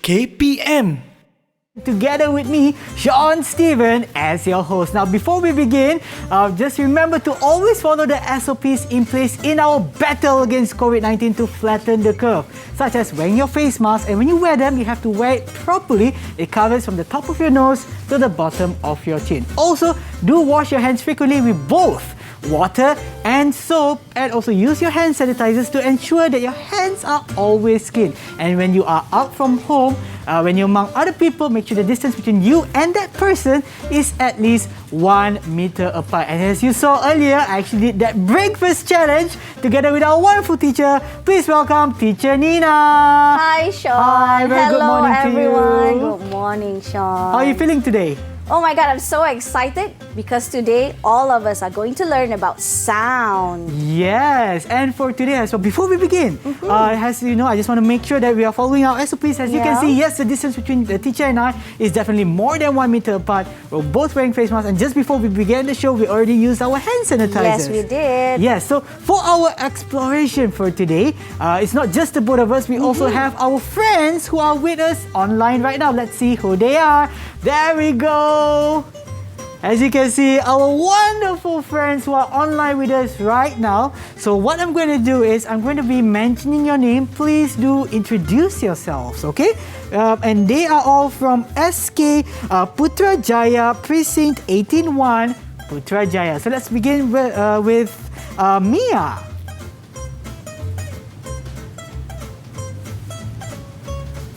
KPM. Together with me, Sean Steven, as your host. Now, before we begin, just remember to always follow the SOPs in place in our battle against COVID-19 to flatten the curve, such as wearing your face mask, and when you wear them, you have to wear it properly. It covers from the top of your nose to the bottom of your chin. Also, do wash your hands frequently with both water and soap, and also use your hand sanitizers to ensure that your hands are always clean. And when you are out from home, when you're among other people, make sure the distance between you and that person is at least 1 meter apart. And as you saw earlier, I actually did that breakfast challenge together with our wonderful teacher. Please welcome Teacher Nina. Hi, Sean. Hi, very Hello, good morning everyone. to you. Good morning, Sean. How are you feeling today? Oh my God, I'm so excited because today all of us are going to learn about sound. Yes, and for today, so before we begin, as you know, I just want to make sure that we are following our SOPs. As you can see, yes, the distance between the teacher and I is definitely more than 1 meter apart. We're both wearing face masks, and just before we began the show, we already used our hand sanitizers. Yes, we did. Yes, so for our exploration for today, it's not just the both of us, we also have our friends who are with us online right now. Let's see who they are. There we go. As you can see, our wonderful friends who are online with us right now. So what I'm going to do is I'm going to be mentioning your name. Please do introduce yourselves, okay? And they are all from SK Putrajaya Precinct 18-1 Putrajaya. So let's begin with Mia.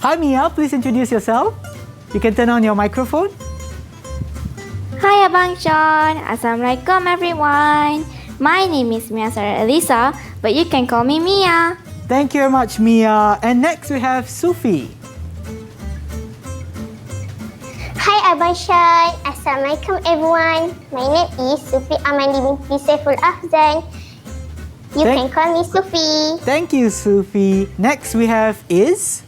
Hi Mia, please introduce yourself. You can turn on your microphone. Hi Abang Sean, Assalamualaikum everyone. My name is Mia Sarah Elisa, but you can call me Mia. Thank you very much, Mia. And next we have Sufi. Hi Abang Sean, Assalamualaikum everyone. My name is Sufi Amandi binti Saiful Afzan. You can call me Sufi. Thank you, Sufi. Next we have Iz.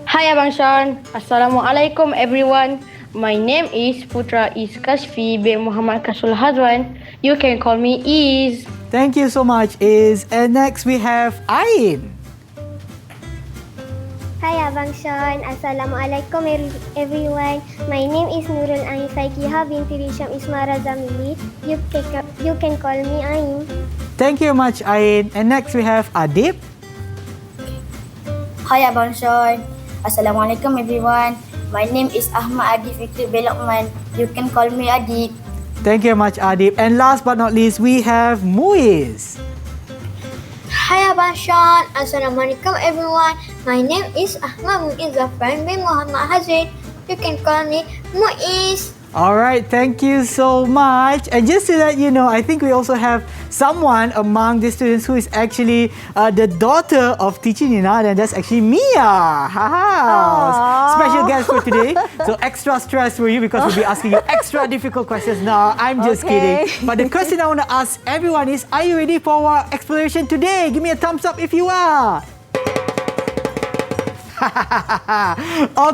Hi Abang Sean, Assalamualaikum everyone. My name is Putra Is Kasfi bin Muhammad Kasul Hazwan. You can call me Iz. Thank you so much, Iz. And next we have Ain. Hi Abang Sean, Assalamualaikum everyone. My name is Nurul Ain Faikiha binti Risham Ismara Zamili. You can call me Ain. Thank you very much, Ain. And next we have Adib. Hi Abang Sean, Assalamualaikum everyone. My name is Ahmad Adib Fikri Belakman. You can call me Adib. Thank you very much, Adib. And last but not least, we have Muiz. Hi Abang Sean, Assalamualaikum everyone. My name is Ahmad Muiz Zafran bin Muhammad Hazid. You can call me Muiz. Alright, thank you so much. And just to let you know, I think we also have someone among the students who is actually the daughter of Teacher Nina, and that's actually Mia. Special guest for today. So extra stress for you because we'll be asking you extra difficult questions. No, I'm just kidding. But the question I want to ask everyone is, are you ready for our exploration today? Give me a thumbs up if you are.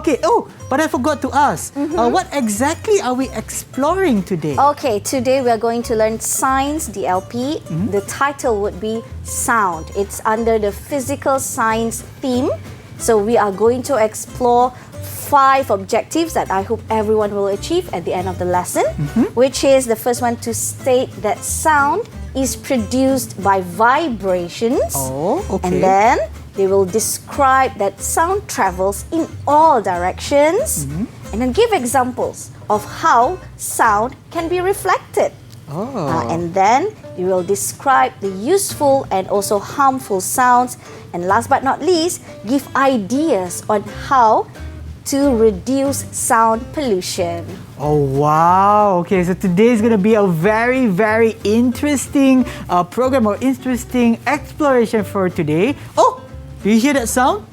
Okay. Oh, but I forgot to ask. What exactly are we exploring today? Okay, today we are going to learn Sains DLP. The title would be Sound. It's under the physical science theme. So we are going to explore 5 objectives that I hope everyone will achieve at the end of the lesson, which is the first one, to state that sound is produced by vibrations. Oh, okay. And then they will describe that sound travels in all directions, and then give examples of how sound can be reflected. And then they will describe the useful and also harmful sounds. And last but not least, give ideas on how to reduce sound pollution. Oh, wow. Okay, so today is going to be a very, very interesting program or interesting exploration for today. Oh, do you hear that sound?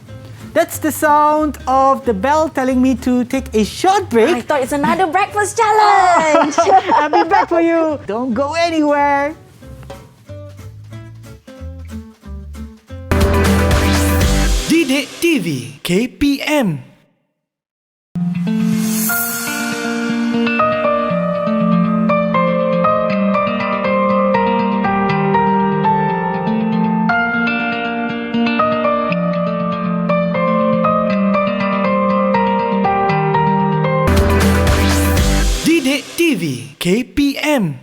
That's the sound of the bell telling me to take a short break. I thought it's another breakfast challenge. I'll be back for you. Don't go anywhere. Didik TV KPM. TV KPM.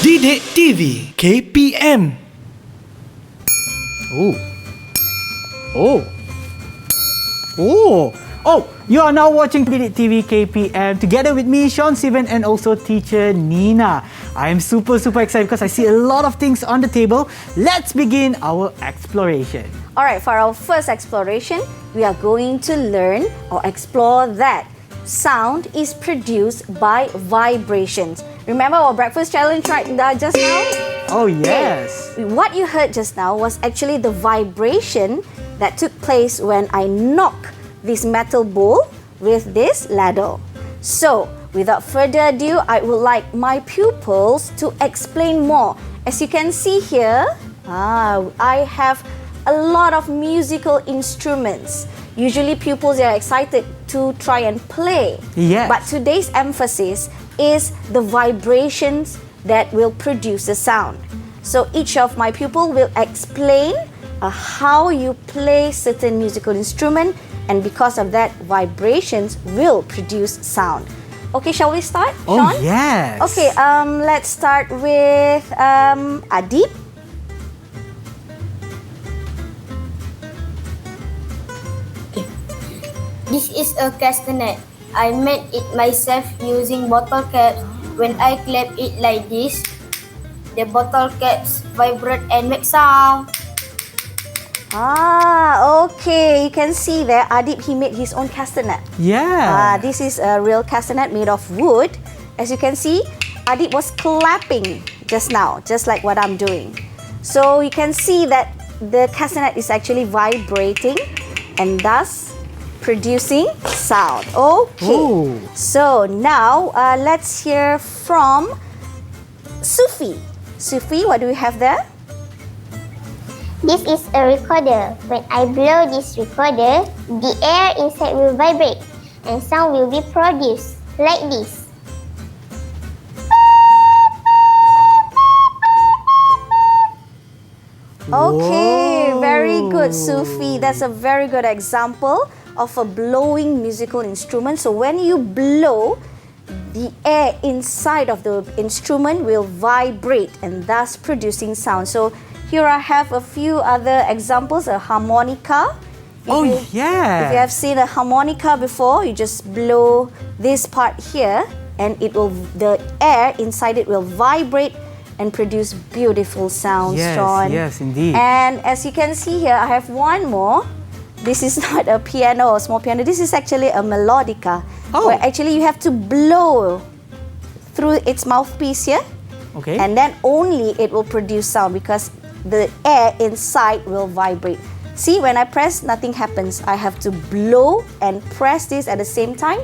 Didik TV KPM. You are now watching Didik TV KPM together with me, Sean Steven, and also teacher Nina. I am super excited because I see a lot of things on the table. Let's begin our exploration. Alright, for our first exploration, we are going to learn or explore that sound is produced by vibrations. Remember our breakfast challenge just now? Oh yes. What you heard just now was actually the vibration that took place when I knock this metal bowl with this ladle. So, without further ado, I would like my pupils to explain more. As you can see here, I have a lot of musical instruments. Usually pupils are excited to try and play. Yes. But today's emphasis is the vibrations that will produce the sound. So each of my pupil will explain how you play certain musical instrument, and because of that, vibrations will produce sound. Okay, shall we start, Oh Sean? yes. Okay, let's start with Adib. This is a castanet. I made it myself using bottle caps. When I clap it like this, the bottle caps vibrate and make sound. Okay, you can see there, Adib, he made his own castanet. Yeah. This is a real castanet made of wood. As you can see, Adib was clapping just now, just like what I'm doing. So you can see that the castanet is actually vibrating and thus producing sound. Okay, Ooh. so now let's hear from Sufi. Sufi, what do we have there? This is a recorder. When I blow this recorder, the air inside will vibrate and sound will be produced like this. Okay, very good, Sufi. That's a very good example of a blowing musical instrument. So when you blow, the air inside of the instrument will vibrate and thus producing sound. So here I have a few other examples, a harmonica. If you have seen a harmonica before, you just blow this part here and the air inside it will vibrate and produce beautiful sounds, Yes, Sean. yes, indeed. And as you can see here, I have one more. This is not a piano or small piano. This is actually a melodica. Oh. Where actually you have to blow through its mouthpiece here. Okay. And then only it will produce sound because the air inside will vibrate. See, when I press, nothing happens. I have to blow and press this at the same time.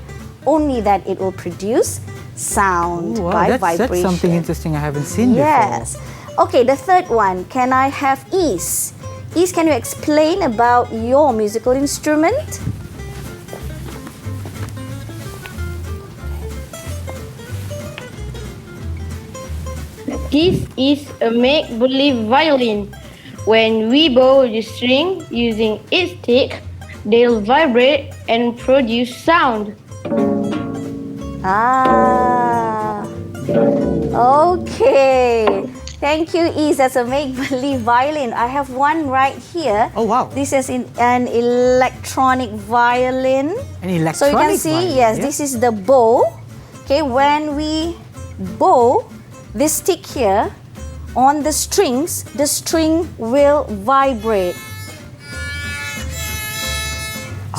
Only that it will produce sound Ooh, wow, by that's vibration. something interesting I haven't seen Yes. before. Okay, the third one. Can I have Ease? Ease, can you explain about your musical instrument? This is a make-believe violin. When we bow the string using its stick, they'll vibrate and produce sound. Okay. Thank you, Ease. That's a make-believe violin. I have one right here. Oh, wow. This is an electronic violin. An electronic So you can see, violin, yes, yeah? this is the bow. Okay, when we bow this stick here on the strings, the string will vibrate.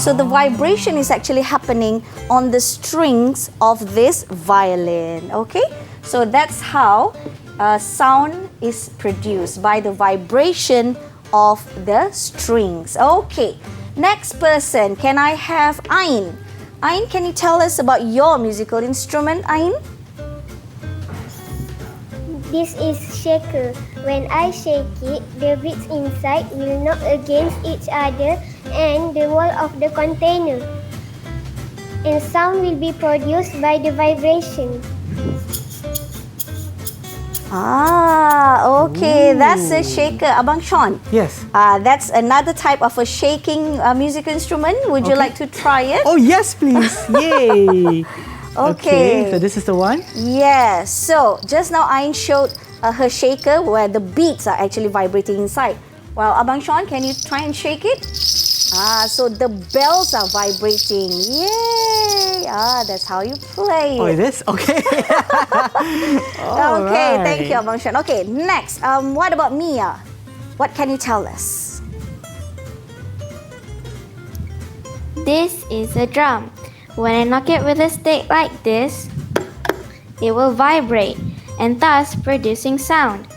So the vibration is actually happening on the strings of this violin. Okay, so that's how sound is produced by the vibration of the strings. Okay, next person. Can I have Ain? Ain, can you tell us about your musical instrument, Ain? This is shaker. When I shake it, the beads inside will knock against each other and the wall of the container. And sound will be produced by the vibration. Okay, that's a shaker. Abang Sean. Yes. That's another type of a shaking musical instrument. Would you Okay. like to try it? Oh yes, please. Yay. Okay. So this is the one. Yes. So just now Ain showed her shaker where the beads are actually vibrating inside. Well, Abang Sean, can you try and shake it? So the bells are vibrating. Yay! That's how you play Oh, it. it is? Okay. Okay, thank you, Abang Sean. Okay, next. What about Mia? What can you tell us? This is a drum. When I knock it with a stick like this, it will vibrate and thus producing sound.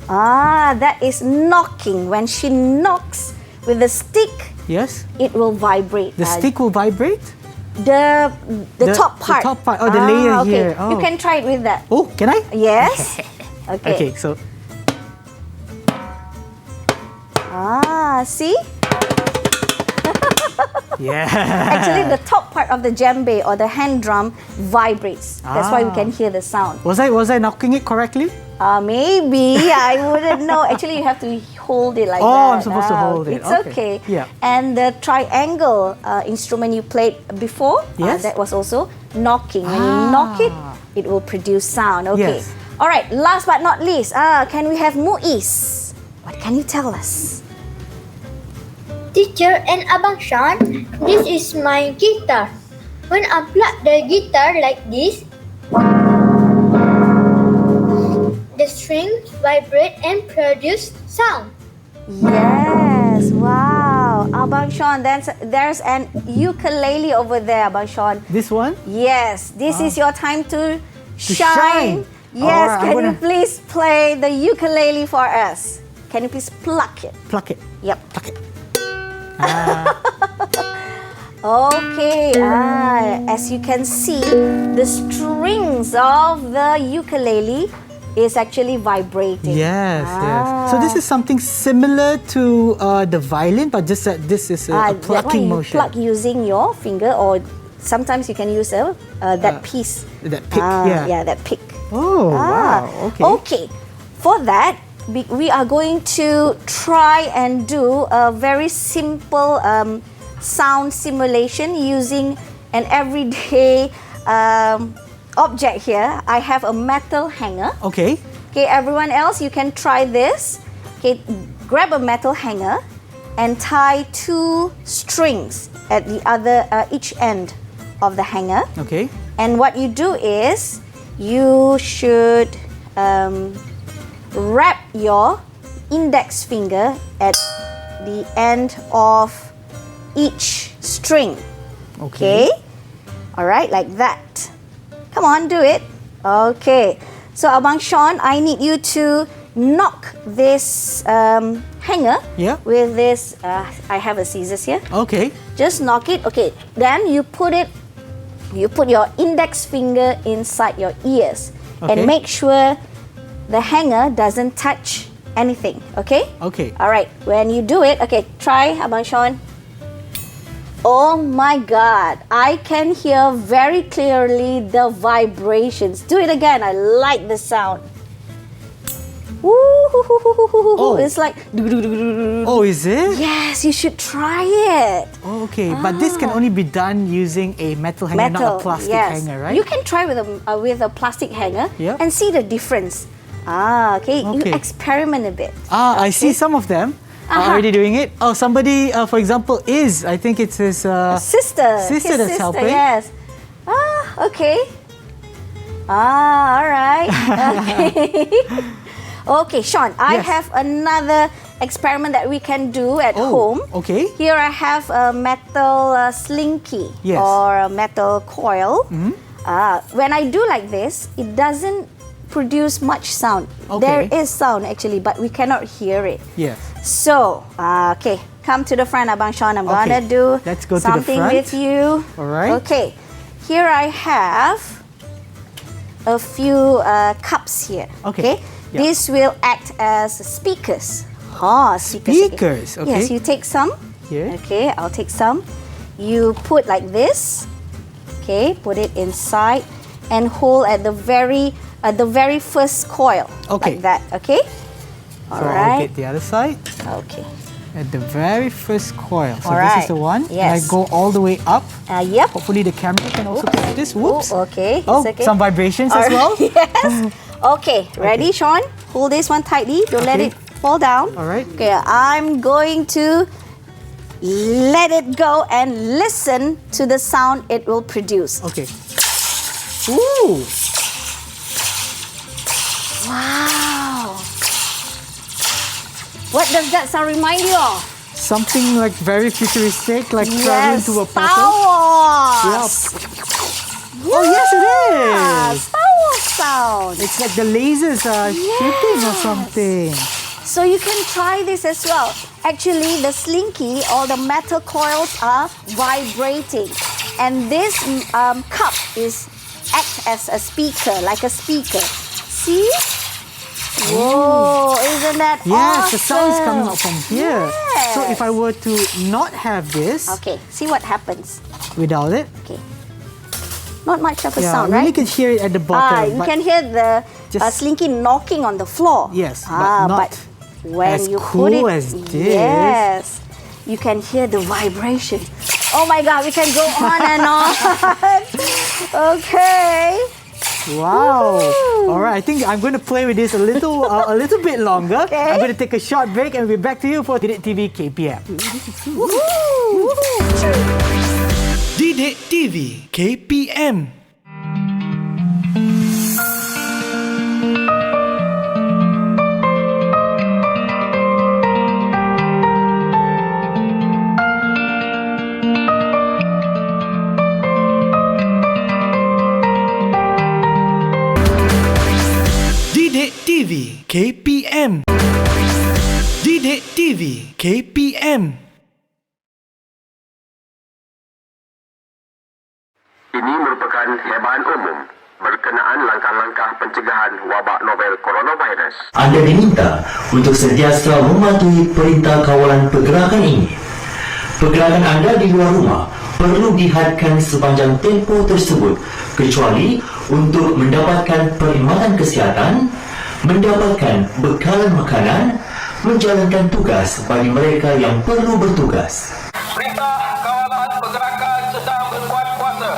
That is knocking. When she knocks with the stick, Yes. it will vibrate. The stick will vibrate? The top part. The top part. Oh, the layer okay. here. Oh. You can try it with that. Oh, can I? Yes. Okay. Okay, so See? yeah. Actually, the top part of the djembe or the hand drum vibrates. That's why we can hear the sound. Was I knocking it correctly? Maybe. I wouldn't know. Actually, you have to hold it like that. Oh, I'm supposed to hold it. It's okay. Yeah. And the triangle instrument you played before, Yes. that was also knocking. When you knock it, it will produce sound. Okay. Yes. All right. Last but not least, can we have Muiz? What can you tell us? Teacher and Abang Sean, this is my guitar. When I plug the guitar like this, the strings vibrate and produce sound. Yes. Wow. Abang Sean, there's an ukulele over there, Abang Sean. This one? Yes, this is your time to shine. Yes, Alright, can you please play the ukulele for us? Can you please pluck it? Pluck it. Yep. Pluck it. Okay, as you can see, the strings of the ukulele is actually vibrating. Yes, yes. So this is something similar to the violin, but just that this is a That one plucking you motion. pluck using your finger, or sometimes you can use that piece. That pick, yeah. Yeah, that pick. Oh, wow. Okay. Okay, for that, we are going to try and do a very simple sound simulation using an everyday object here. I have a metal hanger. Okay. Okay, everyone else, you can try this. Okay, grab a metal hanger and tie 2 strings at the each end of the hanger. Okay. And what you do is you should wrap your index finger at the end of each string. Okay? All right, like that. Come on, do it. Okay. So, Abang Sean, I need you to knock this hanger Yeah. with this. I have a scissors here. Okay. Just knock it. Okay. Then you put your index finger inside your ears Okay. and make sure the hanger doesn't touch anything. Okay? Okay. All right. When you do it, okay, try, Abang Sean. Oh my God, I can hear very clearly the vibrations. Do it again. I like the sound. Woo! It's like. Oh, is it? Yes, you should try it. Oh, okay. But this can only be done using a metal hanger, not a plastic yes. hanger, right? You can try with a plastic hanger Yep. and see the difference. Okay. You Okay. experiment a bit. I see some of them are already doing it. Oh, somebody, for example, I think it's his Sister. sister His that's helping. Yes. Okay. All right. Okay. Okay, Sean, I Yes. have another experiment that we can do at home. Okay. Here I have a metal slinky Yes. or a metal coil. When I do like this, it doesn't produce much sound. Okay. There is sound actually, but we cannot hear it. Yes. So, okay, come to the front, Abang Sean. I'm Okay, gonna do let's go to the something front. with you. All right. Okay, here I have a few cups here. Okay. Yeah. This will act as speakers. Speakers, okay. Yes, you take some. Here. Okay, I'll take some. You put like this. Okay, put it inside and hold at the very first coil. Okay. Like that. Okay. So All I'll right. get the other side. Okay. At the very first coil. So Alright. this is the one. Yes. And I go all the way up. Yep. Hopefully the camera can also catch this. Whoops. Oh, okay. Oh, It's okay. some vibrations as well. Yes. Okay, ready, Sean? Hold this one tightly. Don't let Okay. it fall down. All right. Okay, I'm going to let it go and listen to the sound it will produce. Okay. Ooh. Wow. What does that sound remind you of? Something like very futuristic, like traveling to a Star portal. Wars. Oh, yes, it Ah, is. Star Wars sound. It's like the lasers are shooting or something. So you can try this as well. Actually, the slinky or the metal coils are vibrating, and this cup acts as a speaker, like a speaker. See? Whoa! Isn't that Yes, awesome? the sound is coming out from here. Yes. So if I were to not have this Okay, see what happens. without it, Okay. Not much of a yeah, sound, you right? can hear it at the bottom. You but can hear the just- slinky knocking on the floor. Yes, but not when as you cool put it, as this. Yes, you can hear the vibration. Oh my God, we can go on and on. Okay. Wow! Woohoo. All right, I think I'm going to play with this a little bit longer. Okay. I'm going to take a short break and we'll be back to you for Didik TV KPM. Woohoo. Didik TV KPM. Didik TV KPM. Didik TV KPM. Ini merupakan hebaan umum berkenaan langkah-langkah pencegahan wabak novel coronavirus. Anda diminta untuk sentiasa mematuhi perintah kawalan pergerakan ini. Pergerakan anda di luar rumah perlu dihadkan sepanjang tempoh tersebut kecuali untuk mendapatkan perkhidmatan kesihatan, mendapatkan bekalan makanan, menjalankan tugas bagi mereka yang perlu bertugas. Perintah kawalan pergerakan sedang berkuat kuasa.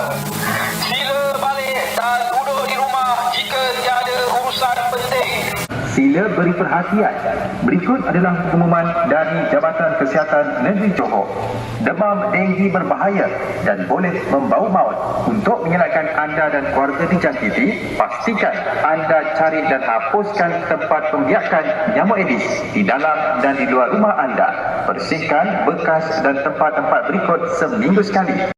Sila balik dan duduk di rumah jika tiada urusan penting. Sila beri perhatian. Berikut adalah pengumuman dari Jabatan Kesihatan Negeri Johor. Demam denggi berbahaya dan boleh membawa maut. Untuk menyelamatkan anda dan keluarga dijangkiti, pastikan anda cari dan hapuskan tempat pembiakan nyamuk Aedes di dalam dan di luar rumah anda. Bersihkan bekas dan tempat-tempat berikut seminggu sekali.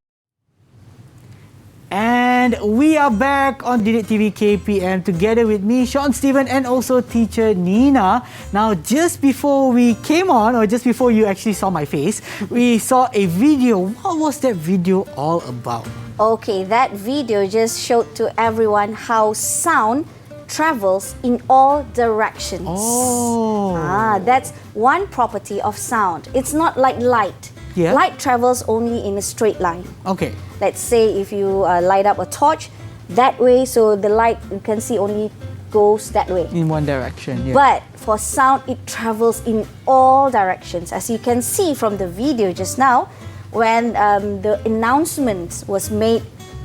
And we are back on Didik TV KPM together with me, Sean Stephen, and also teacher Nina. Now, just before we came on, or just before you actually saw my face, we saw a video. What was that video all about? Okay, that video just showed to everyone how sound travels in all directions. Oh. That's one property of sound. It's not like light. Yeah. Light travels only in a straight line. Okay. Let's say if you light up a torch that way, so the light you can see only goes that way. In one direction, yeah. But for sound, it travels in all directions. As you can see from the video just now, when the announcement was made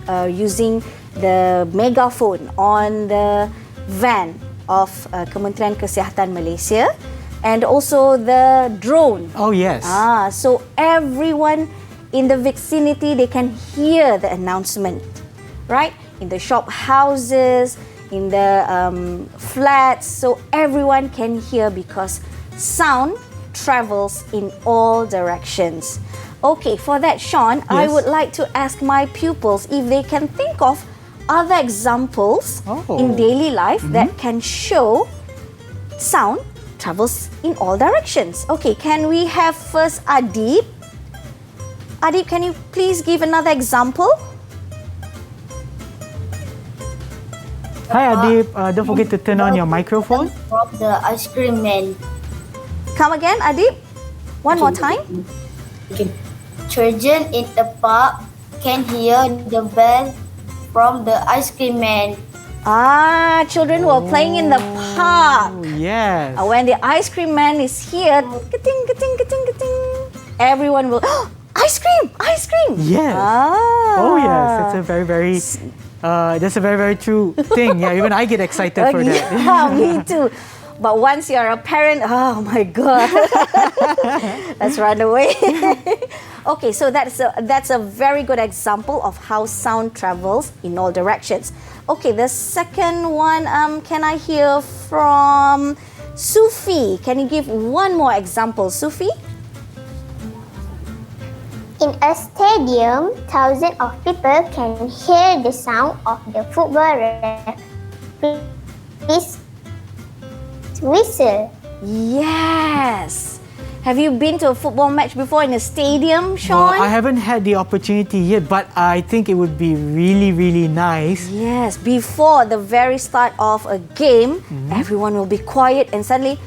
using the megaphone on the van of Kementerian Kesihatan Malaysia, and also the drone. Oh, yes. So everyone in the vicinity, they can hear the announcement, right? In the shop houses, in the flats, so everyone can hear because sound travels in all directions. Okay, for that, Sean, I Yes. would like to ask my pupils if they can think of other examples in daily life that can show sound travels in all directions. Okay, can we have first Adib? Adib, can you please give another example? Hi, Adib. Don't forget to turn on your microphone. From the ice cream man. Come again, Adib. One more time. Okay. Children in the park can hear the bell from the ice cream man. Children who are playing in the Tahap. Yes. When the ice cream man is here, ka-ting, ka-ting, ka-ting, ka-ting, everyone will, ice cream, ice cream. Yes. Oh yes, that's a very, very true thing. Yeah, even I get excited for that. Yeah, me too. But once you're a parent, oh my God, let's run away. Okay, so that's a very good example of how sound travels in all directions. Okay, the second one, can I hear from Sufi? Can you give one more example, Sufi? In a stadium, thousands of people can hear the sound of the football referee's whistle. Yes. Have you been to a football match before in a stadium, Sean? Well, I haven't had the opportunity yet, but I think it would be really, really nice. Yes, before the very start of a game, everyone will be quiet and suddenly,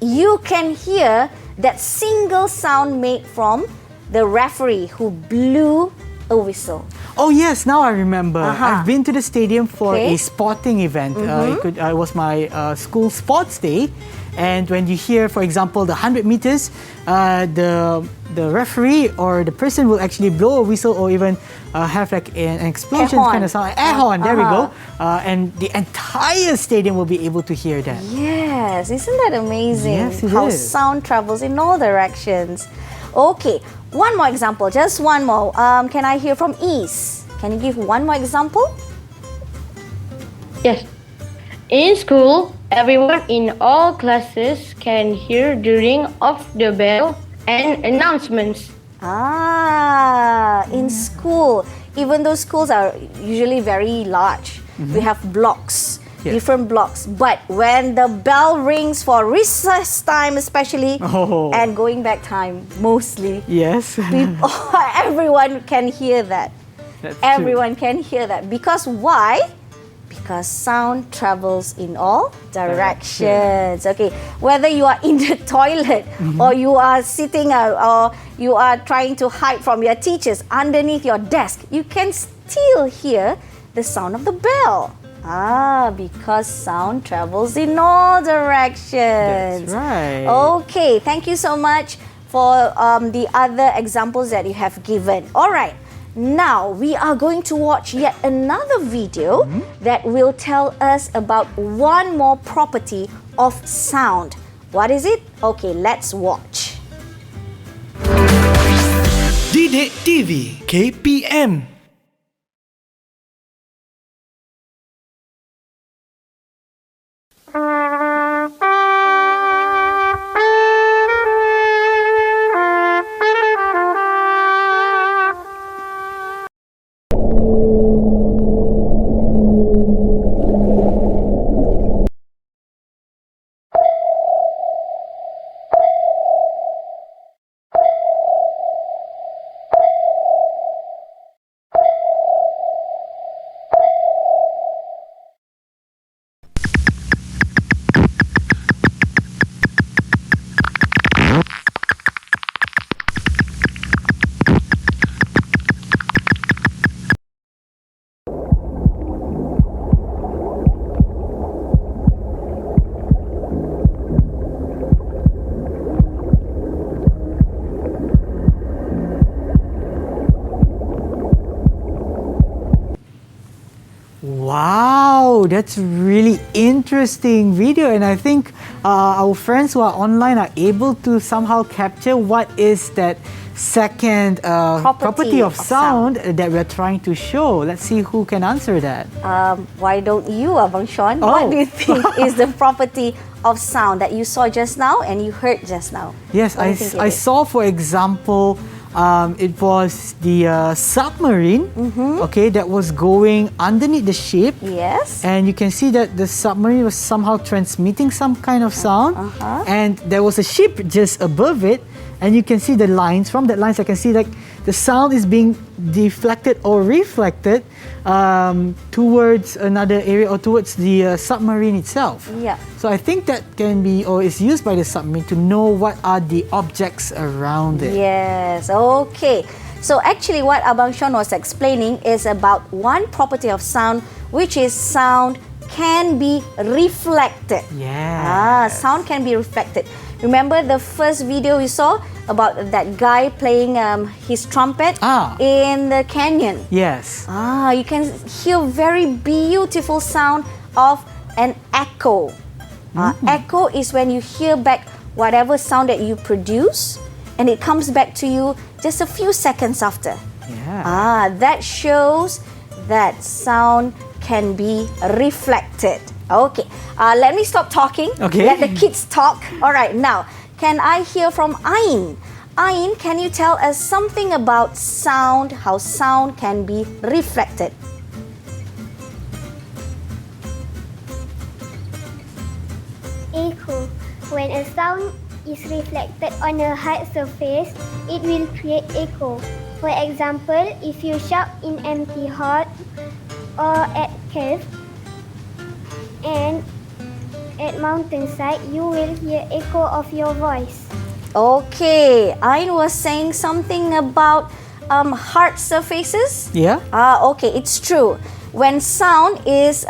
you can hear that single sound made from the referee who blew a whistle. Oh yes, now I remember. I've been to the stadium for a sporting event. It was my school sports day, and when you hear, for example, the 100 meters, the referee or the person will actually blow a whistle or even have like an explosion kind of sound. Air horn, there we go. And the entire stadium will be able to hear that. Yes, isn't that amazing? Yes, it how is. sound travels in all directions. Okay, one more example, just one more. Can I hear from Ease? Can you give one more example? Yes. In school, everyone in all classes can hear the ring of the bell and announcements. In school, even though schools are usually very large, we have blocks. Yes. Different blocks, but when the bell rings for recess time especially, and going back time mostly, Yes. everyone can hear that. That's Everyone can hear that. Because why? Because sound travels in all directions. Okay, whether you are in the toilet or you are sitting or you are trying to hide from your teachers underneath your desk, you can still hear the sound of the bell. Because sound travels in all directions. That's right. Okay, thank you so much for the other examples that you have given. All right, now we are going to watch yet another video that will tell us about one more property of sound. What is it? Okay, let's watch. Didik TV KPM. Wow, that's really interesting video, and I think our friends who are online are able to somehow capture what is that second property of sound that we're trying to show. Let's see who can answer that. Why don't you, Abang Sean? What do you think is the property of sound that you saw just now and you heard just now? Yes, I saw, for example, it was the submarine, okay, that was going underneath the ship. Yes. And you can see that the submarine was somehow transmitting some kind of sound. And there was a ship just above it. And you can see the lines. From that lines, I can see like the sound is being deflected or reflected towards another area or towards the submarine itself. Yeah. So I think that can be or is used by the submarine to know what are the objects around it. Yes, okay. So actually what Abang Sean was explaining is about one property of sound, which is sound can be reflected. Sound can be reflected. Remember the first video we saw about that guy playing his trumpet in the canyon? Yes. You can hear very beautiful sound of an echo. Echo is when you hear back whatever sound that you produce and it comes back to you just a few seconds after. That shows that sound can be reflected. Okay, let me stop talking. Let the kids talk. All right, now, can I hear from Ain? Ain, can you tell us something about sound, how sound can be reflected? Echo. When a sound is reflected on a hard surface, it will create echo. For example, if you shout in empty hall or at cave and at mountainside, you will hear echo of your voice. Okay, Ain was saying something about hard surfaces. Okay, it's true. When sound is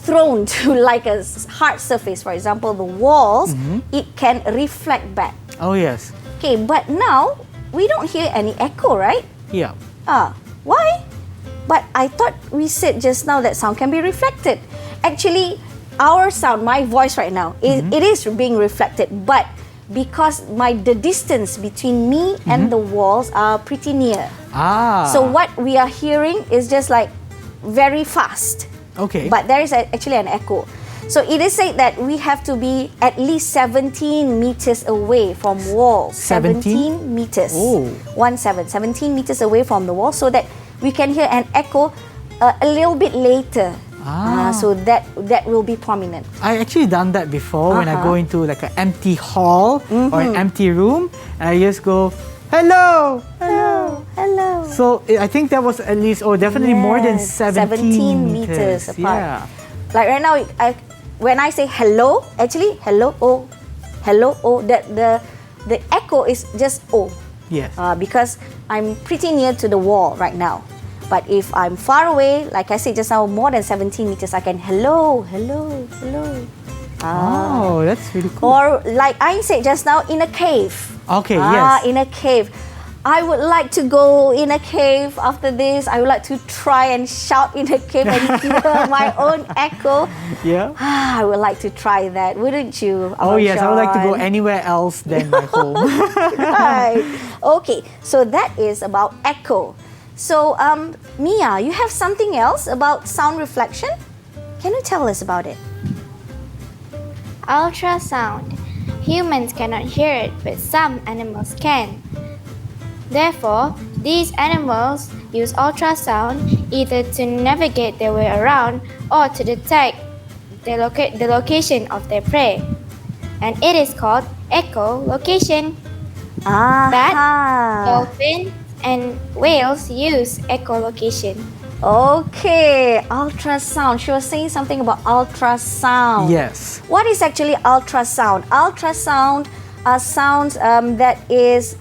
thrown to like a hard surface, for example, the walls, it can reflect back. Oh, yes. Okay, but now we don't hear any echo, right? Yeah. Why? But I thought we said just now that sound can be reflected. Actually, our sound, my voice right now, it is being reflected, but because the distance between me and the walls are pretty near. So what we are hearing is just like very fast. Okay. But there is actually an echo. So it is said that we have to be at least 17 meters away from walls. 17 meters. 17 meters away from the wall so that we can hear an echo a little bit later. So that will be prominent. I actually done that before when I go into like an empty hall or an empty room, and I just go, hello, hello, hello. So I think that was at least, definitely more than 17 meters apart. Yeah. Like right now, when I say hello, actually hello, the echo is just Yes. because I'm pretty near to the wall right now. But if I'm far away, like I said just now, more than 17 meters, I can hello. Oh, that's really cool. Or like I said just now, in a cave. Okay, yes. In a cave. I would like to go in a cave after this. I would like to try and shout in a cave and hear my own echo. Yeah. I would like to try that, wouldn't you? Oh, yes. I would like to go anywhere else than my home. Right. Okay, so that is about echo. So, Mia, you have something else about sound reflection? Can you tell us about it? Ultrasound. Humans cannot hear it, but some animals can. Therefore, these animals use ultrasound either to navigate their way around or to detect the location of their prey. And it is called echolocation. Bats, dolphins, and whales use echolocation. Okay, ultrasound. She was saying something about ultrasound. Yes. What is actually ultrasound? Ultrasound are sounds that is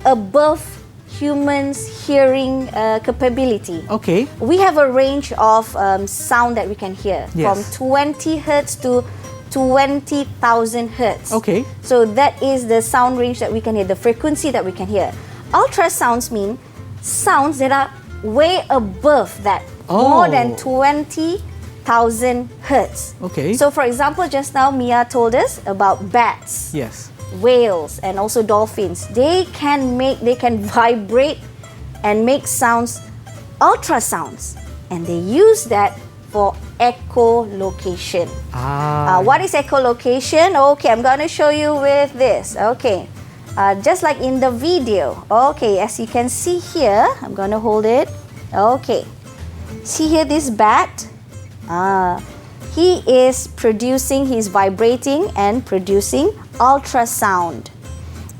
above humans' hearing capability. Okay. We have a range of sound that we can hear from Yes. 20 hertz to 20,000 hertz. Okay. So that is the sound range that we can hear, the frequency that we can hear. Ultrasounds mean sounds that are way above that, more than 20,000 hertz. Okay. So for example, just now Mia told us about bats, Yes. whales, and also dolphins. They can vibrate and make sounds, ultrasounds, and they use that for echolocation. What is echolocation? Okay, I'm going to show you with this. Okay. Just like in the video. Okay, as you can see here, I'm going to hold it. Okay. See here this bat? He is he's vibrating and producing ultrasound.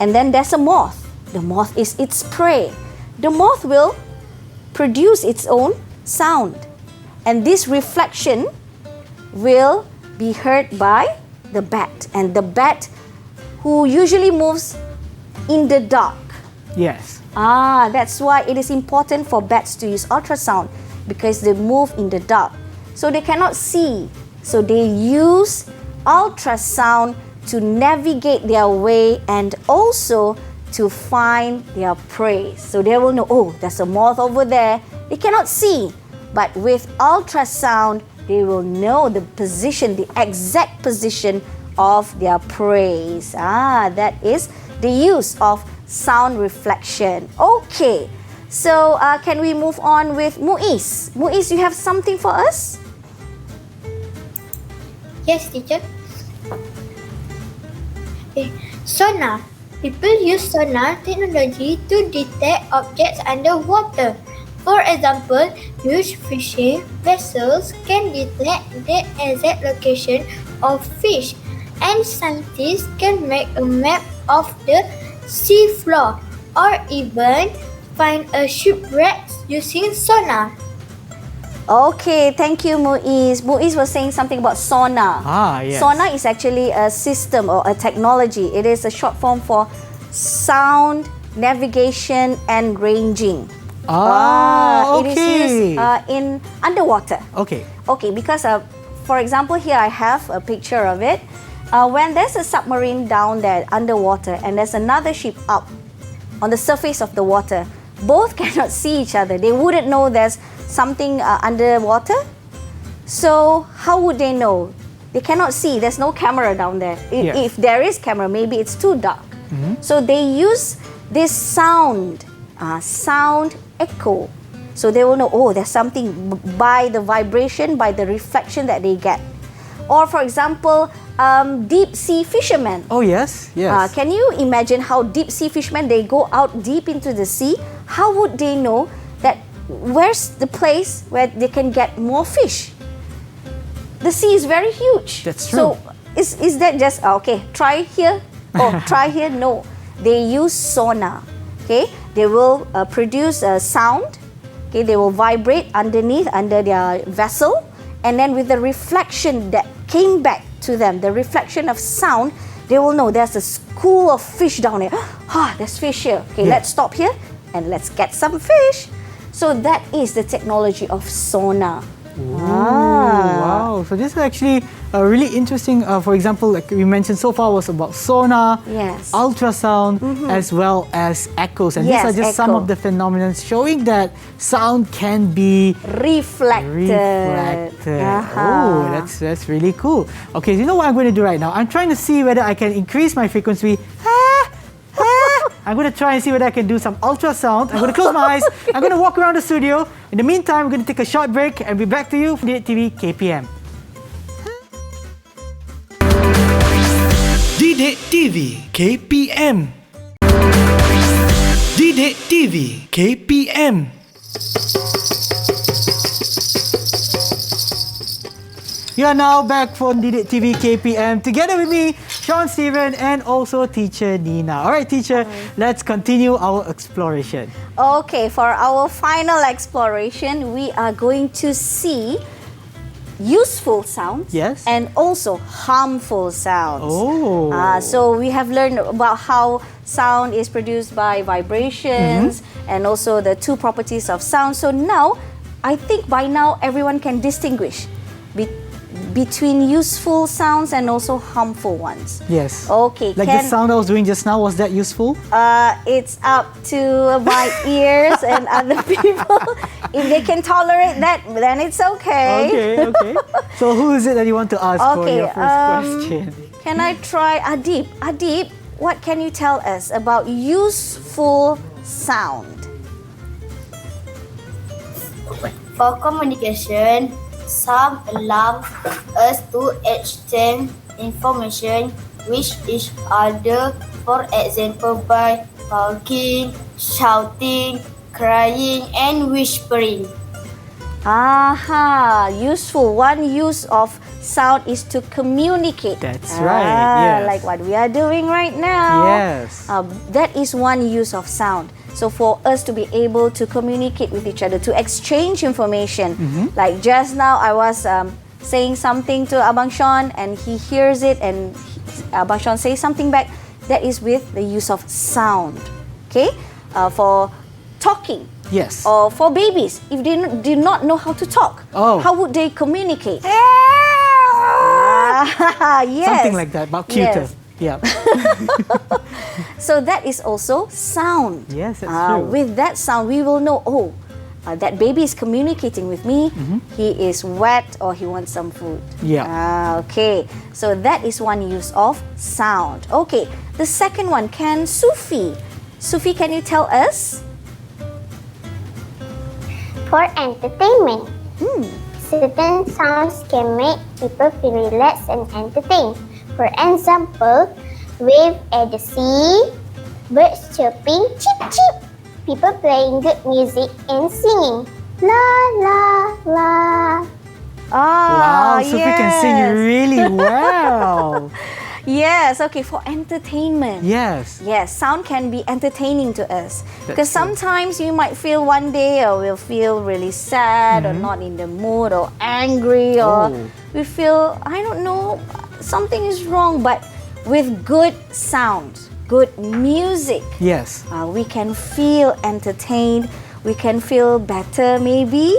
And then there's a moth. The moth is its prey. The moth will produce its own sound. And this reflection will be heard by the bat. And the bat, who usually moves in the dark. Yes. That's why it is important for bats to use ultrasound, because they move in the dark. so they cannot see. So they use ultrasound to navigate their way and also to find their prey. So they will know, oh, there's a moth over there. They cannot see, but with ultrasound, they will know the position, the exact position of their prey. That is the use of sound reflection. Okay, so can we move on with Muiz? Muiz, you have something for us? Yes, teacher. Okay. Sonar. People use sonar technology to detect objects underwater. For example, huge fishing vessels can detect the exact location of fish, and scientists can make a map of the sea floor or even find a shipwreck using sonar. Okay, thank you, Muiz. Muiz was saying something about sonar. Yes. Sonar is actually a system or a technology. It is a short form for sound, navigation, and ranging. Okay. It is used in underwater. Okay. Okay, because for example, here I have a picture of it. When there's a submarine down there underwater and there's another ship up on the surface of the water, both cannot see each other. They wouldn't know there's something underwater. So how would they know? They cannot see. There's no camera down there. If there is camera, maybe it's too dark. So they use this sound echo. So they will know, oh, there's something by the vibration, by the reflection that they get. Or for example, deep sea fishermen. Oh, yes, yes. Can you imagine how deep sea fishermen, they go out deep into the sea? How would they know that where's the place where they can get more fish? The sea is very huge. That's true. So is that just, okay, try here or try here? No. They use sonar. Okay, they will produce a sound. Okay, they will vibrate under their vessel, and then with the reflection that came back to them, the reflection of sound, they will know there's a school of fish down there. There's fish here. Okay, let's stop here and let's get some fish. So that is the technology of sonar. Wow. So this is actually really interesting. For example, like we mentioned so far was about sonar, ultrasound, as well as echoes. And these are just some of the phenomena showing that sound can be reflected. Oh, that's really cool. Okay, so you know what I'm going to do right now? I'm trying to see whether I can increase my frequency. I'm going to try and see whether I can do some ultrasound. I'm going to close my eyes. I'm going to walk around the studio. In the meantime, we're going to take a short break and be back to you from Didik TV KPM. Didik TV KPM. Didik TV KPM. You are now back from Didik TV KPM together with me, Sean Steven, and also teacher Nina. All right, teacher, let's continue our exploration. Okay, for our final exploration, we are going to see useful sounds and also harmful sounds. So we have learned about how sound is produced by vibrations and also the two properties of sound. So now, I think by now everyone can distinguish between useful sounds and also harmful ones. Yes. Okay. Like the sound I was doing just now, was that useful? It's up to my ears and other people. If they can tolerate that, then it's okay. Okay. So who is it that you want to ask for your first question? Can I try Adib? Adib, what can you tell us about useful sound? For communication, sound allows us to exchange information with each other, for example by talking, shouting, crying and whispering. Useful. One use of sound is to communicate. That's right. Yes. Like what we are doing right now. Yes. That is one use of sound. So for us to be able to communicate with each other, to exchange information. Like just now I was saying something to Abang Sean and he hears it and Abang Sean says something back. That is with the use of sound. Okay? For talking, Yes. Or for babies, if they do not know how to talk, how would they communicate? Yes. Something like that, but cuter. Yes. Yeah. So that is also sound. Yes, that's true. With that sound, we will know, that baby is communicating with me. He is wet or he wants some food. Yeah. Okay. So that is one use of sound. Okay. The second one, Sufi, can you tell us? For entertainment, certain sounds can make people feel relaxed and entertained. For example, wave at the sea, birds chirping, chip chip, people playing good music and singing, la la la. Wow, Sufi can sing really well. Yes, okay, for entertainment. Yes. Yes, sound can be entertaining to us. Because true. sometimes you might feel one day or we'll feel really sad or not in the mood or angry or we feel, I don't know, something is wrong. But with good sounds, good music, Yes. we can feel entertained, we can feel better maybe.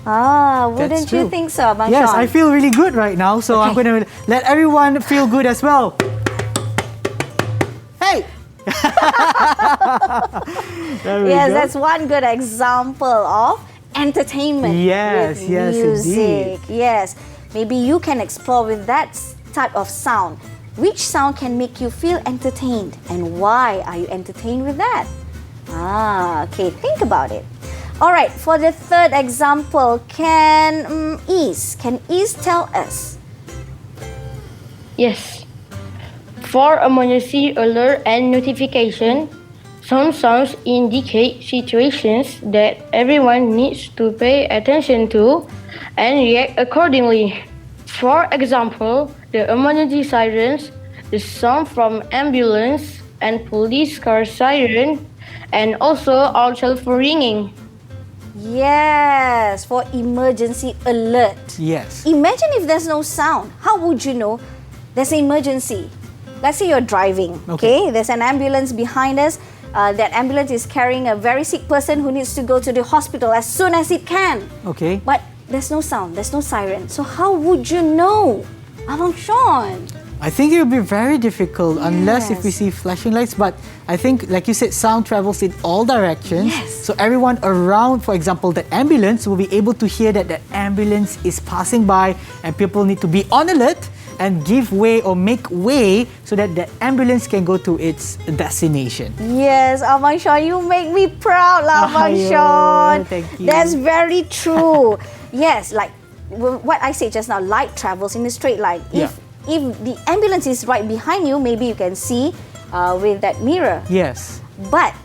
Wouldn't you true. think so, Abang Yes, Sean? I feel really good right now, so I'm going to let everyone feel good as well. Hey! There we Yes, go. that's one good example of entertainment Yes, with yes, music. indeed. Yes, maybe you can explore with that type of sound. Which sound can make you feel entertained and why are you entertained with that? Okay, think about it. All right, for the third example, can Ease tell us? Yes. For emergency alert and notification, some sounds indicate situations that everyone needs to pay attention to and react accordingly. For example, the emergency sirens, the sound from ambulance and police car siren, and also our cell phone ringing. Yes, for emergency alert. Yes. Imagine if there's no sound. How would you know there's an emergency? Let's say you're driving, okay? There's an ambulance behind us. That ambulance is carrying a very sick person who needs to go to the hospital as soon as it can. Okay. But there's no sound, there's no siren. So how would you know? Abang Sean. I think it would be very difficult unless if we see flashing lights. But I think, like you said, sound travels in all directions. Yes. So everyone around, for example, the ambulance will be able to hear that the ambulance is passing by and people need to be on alert and give way or make way so that the ambulance can go to its destination. Yes, Abang Sean, you make me proud, Abang Ayo, Sean. thank you. That's very true. Yes, like what I said just now, light travels in a straight line. If the ambulance is right behind you, maybe you can see with that mirror. Yes. But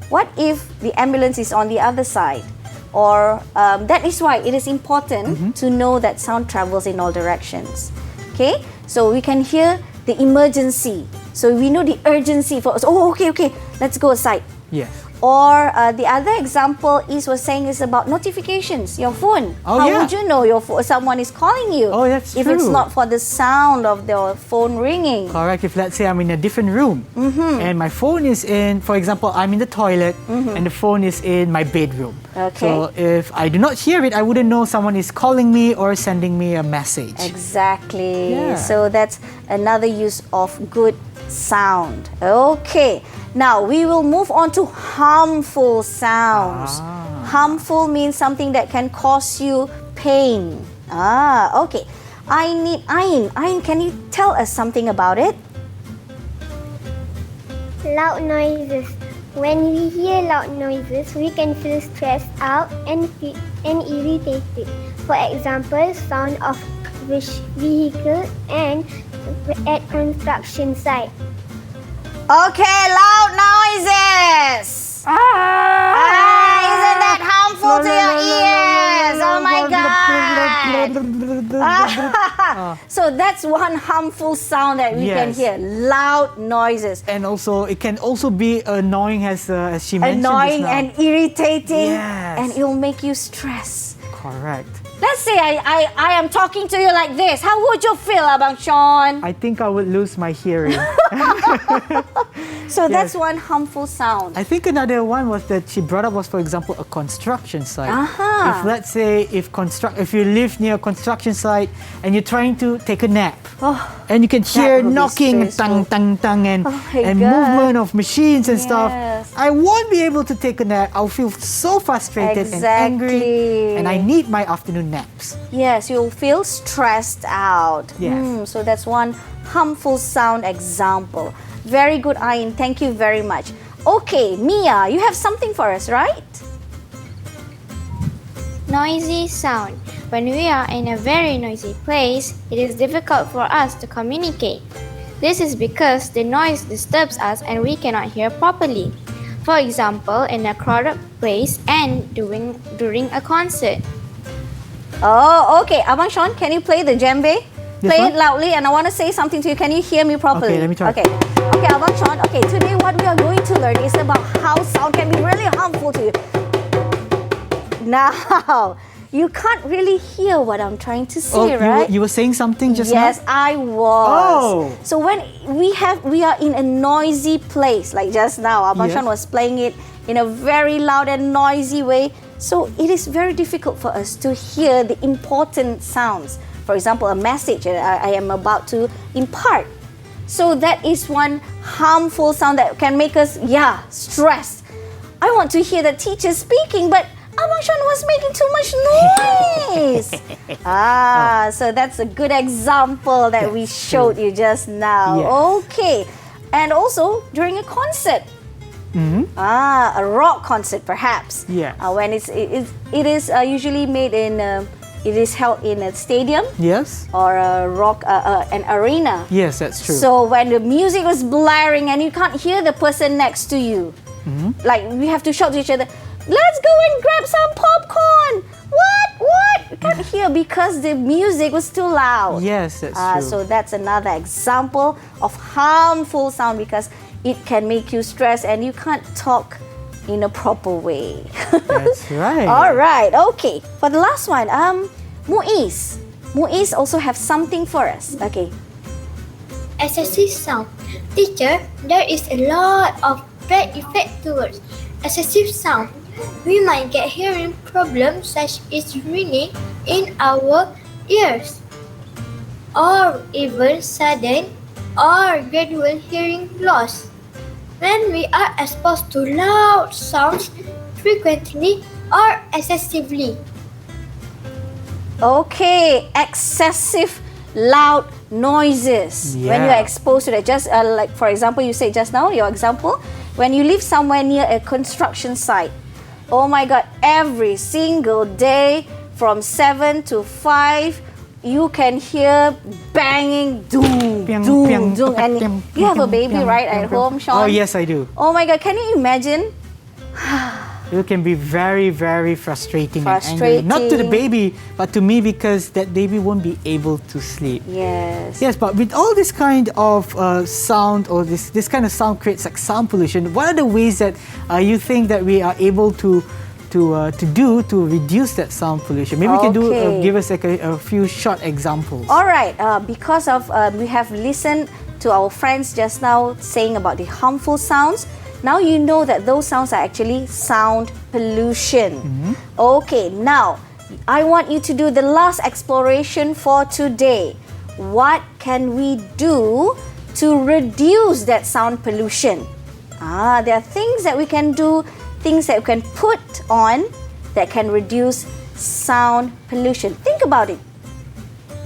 what if the ambulance is on the other side? Or that is why it is important to know that sound travels in all directions. Okay, so we can hear the emergency. So we know the urgency for us. Oh, okay, let's go aside. Yes. Or the other example was saying is about notifications, your phone. Oh, How yeah. would you know someone is calling you? Oh, that's if it's true. not for the sound of the phone ringing. Correct. If let's say I'm in a different room and my phone is in, for example, I'm in the toilet and the phone is in my bedroom. Okay. So if I do not hear it, I wouldn't know someone is calling me or sending me a message. Exactly. Yeah. So that's another use of good sound. Okay. Now we will move on to harmful sounds. Harmful means something that can cause you pain. Okay. I need Ain. Ain, can you tell us something about it? Loud noises. When we hear loud noises, we can feel stressed out and irritated. For example, sound of vehicle and at construction site. Okay, loud noises. Isn't that harmful to your ears? Oh my God. So that's one harmful sound that we can hear. Loud noises. And also, it can also be annoying as she mentioned. Annoying just now. and irritating. Yes. And it will make you stress. Correct. Let's say I am talking to you like this. How would you feel, Abang Sean? I think I would lose my hearing. So that's one harmful sound. I think another one was that she brought up was, for example, a construction site. Aha. If let's say if you live near a construction site and you're trying to take a nap, and you can hear would be knocking, stressful. tang tang tang, and Oh my God. movement of machines and stuff, Yes. I won't be able to take a nap. I'll feel so frustrated and angry, and I need my afternoon naps. Yes, you'll feel stressed out. Yes. So that's one harmful sound example. Very good, Ain. Thank you very much. Okay, Mia, you have something for us, right? Noisy sound. When we are in a very noisy place, it is difficult for us to communicate. This is because the noise disturbs us and we cannot hear properly. For example, in a crowded place and during a concert. Oh, okay. Abang Sean, can you play the djembe? This Play one? it loudly and I want to say something to you. Can you hear me properly? Okay, let me try. Okay, Abang Sean. Okay, today what we are going to learn is about how sound can be really harmful to you. Now, you can't really hear what I'm trying to say, right? You were saying something just Yes, now? I was. Oh. So when we are in a noisy place, like just now, Abang Yes. Sean was playing it in a very loud and noisy way. So it is very difficult for us to hear the important sounds. For example, a message I am about to impart. So that is one harmful sound that can make us, stressed. I want to hear the teacher speaking, but Abang Sean was making too much noise. So that's a good example that we showed you just now. Yes. Okay. And also during a concert. A rock concert perhaps. Yes. When it is usually made in, it is held in a stadium Yes. or a rock, an arena. Yes, that's true. So when the music was blaring and you can't hear the person next to you, like we have to shout to each other, let's go and grab some popcorn. What? You can't hear because the music was too loud. Yes, that's true. So that's another example of harmful sound because it can make you stressed and you can't talk in a proper way. That's right. All right, okay. For the last one, Muiz. Muiz also have something for us. Okay. Excessive sound. Teacher, there is a lot of bad effect towards excessive sound. We might get hearing problems such as ringing in our ears, or even sudden or gradual hearing loss. When we are exposed to loud sounds frequently or excessively. Okay, excessive loud noises. When you are exposed to that, just like for example, you said just now, your example, when you live somewhere near a construction site. Oh my God, every single day from 7 to 5, you can hear banging, doom, Piang, doom, piang, doom. And piang, you have a piang, baby, piang, right, piang, at piang. home, Sean? Oh, yes, I do. Oh my God, can you imagine? It can be very, very frustrating. Frustrating. And angry. Not to the baby, but to me because that baby won't be able to sleep. Yes. Yes, but with all this kind of sound or this kind of sound creates like sound pollution, what are the ways that you think that we are able to do to reduce that sound pollution? Maybe we can give us like a few short examples. All right, because of we have listened to our friends just now saying about the harmful sounds. Now you know that those sounds are actually sound pollution. Okay, now I want you to do the last exploration for today. What can we do to reduce that sound pollution? There are things that we can do, things that we can put on that can reduce sound pollution. Think about it.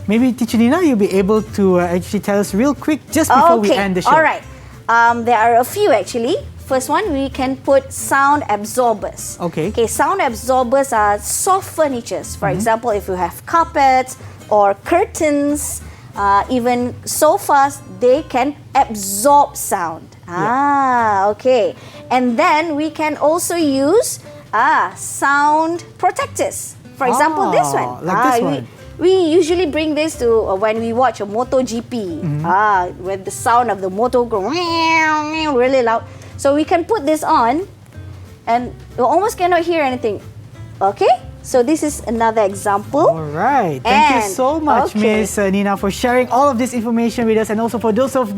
Maybe Teacher Nina, you'll be able to actually tell us real quick just before we end the show. All right. There are a few actually. First one, we can put sound absorbers. Okay. Sound absorbers are soft furnitures. For example, if you have carpets or curtains, even sofas, they can absorb sound. Okay. And then we can also use sound protectors. For example, this one. Like this one. We usually bring this to when we watch a MotoGP, when the sound of the motor go really loud. So we can put this on and you almost cannot hear anything. Okay? So this is another example. All right. Thank you And- so much, okay. Miss Nina, for sharing all of this information with us, and also for those of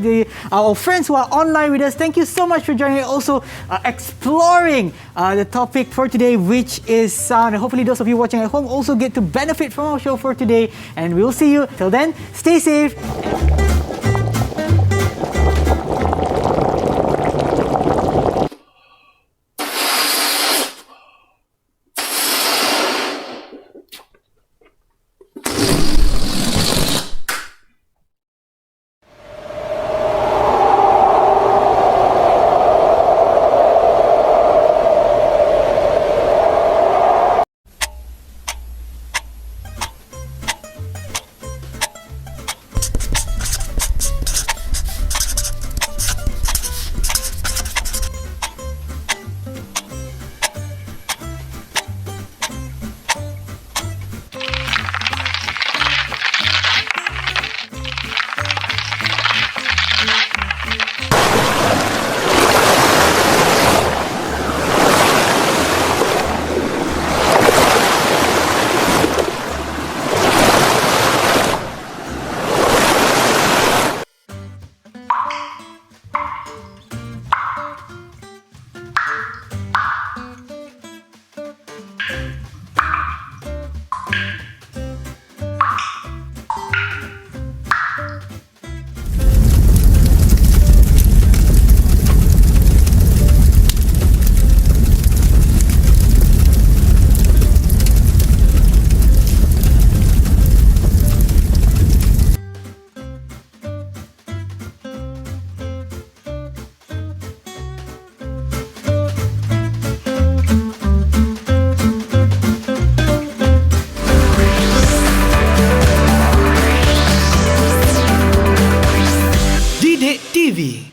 our friends who are online with us. Thank you so much for joining. Also, exploring the topic for today, which is sound. And hopefully, those of you watching at home also get to benefit from our show for today. And we'll see you. Till then, stay safe.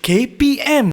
KPM